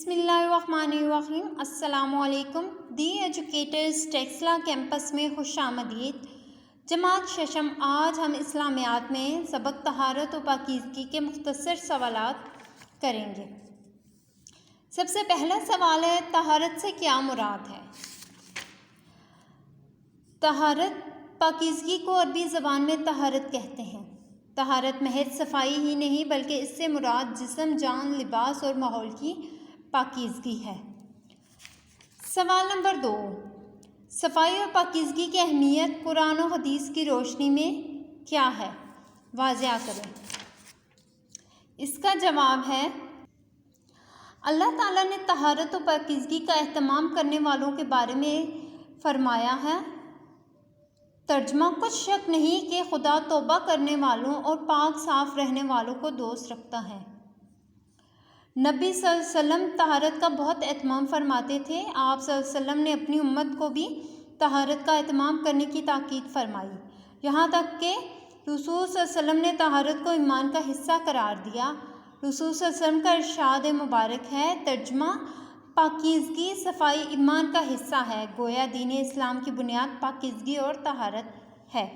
بسم اللہ الرحمن الرحیم۔ السلام علیکم۔ دی ایجوکیٹرز ٹیکسلا کیمپس میں خوش آمدید۔ جماعت ششم، آج ہم اسلامیات میں سبق طہارت و پاکیزگی کے مختصر سوالات کریں گے۔ سب سے پہلا سوال ہے، طہارت سے کیا مراد ہے؟ طہارت، پاکیزگی کو عربی زبان میں طہارت کہتے ہیں۔ طہارت محض صفائی ہی نہیں بلکہ اس سے مراد جسم، جان، لباس اور ماحول کی پاکیزگی ہے۔ سوال نمبر 2، صفائی اور پاکیزگی کی اہمیت قرآن و حدیث کی روشنی میں کیا ہے؟ واضح کریں۔ اس کا جواب ہے، اللہ تعالیٰ نے طہارت و پاکیزگی کا اہتمام کرنے والوں کے بارے میں فرمایا ہے۔ ترجمہ، کچھ شک نہیں کہ خدا توبہ کرنے والوں اور پاک صاف رہنے والوں کو دوست رکھتا ہے۔ نبی صلی اللہ علیہ وسلم طہارت کا بہت اہتمام فرماتے تھے۔ آپ صلی اللہ علیہ وسلم نے اپنی امت کو بھی طہارت کا اہتمام کرنے کی تاکید فرمائی، یہاں تک کہ رسول صلی اللہ علیہ وسلم نے طہارت کو ایمان کا حصہ قرار دیا۔ رسول صلی اللہ علیہ وسلم کا ارشاد مبارک ہے، ترجمہ، پاکیزگی، صفائی ایمان کا حصہ ہے۔ گویا دین اسلام کی بنیاد پاکیزگی اور طہارت ہے۔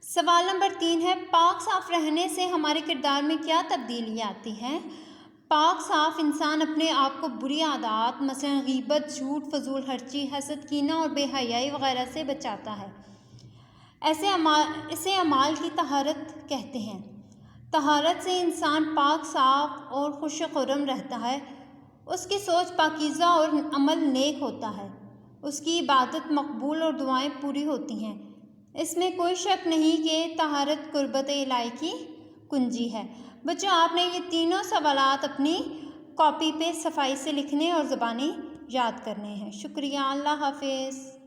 سوال نمبر 3 ہے، پاک صاف رہنے سے ہمارے کردار میں کیا تبدیلی آتی ہے؟ پاک صاف انسان اپنے آپ کو بری عادات مثلا غیبت، جھوٹ، فضول خرچی، حسد، کینہ اور بے حیائی وغیرہ سے بچاتا ہے۔ اسے اعمال کی طہارت کہتے ہیں۔ طہارت سے انسان پاک صاف اور خوش خرم رہتا ہے، اس کی سوچ پاکیزہ اور عمل نیک ہوتا ہے، اس کی عبادت مقبول اور دعائیں پوری ہوتی ہیں۔ اس میں کوئی شک نہیں کہ طہارت قربت الہی کی کنجی ہے۔ بچوں، آپ نے یہ تینوں سوالات اپنی کاپی پہ صفائی سے لکھنے اور زبانی یاد کرنے ہیں۔ شکریہ، اللہ حافظ۔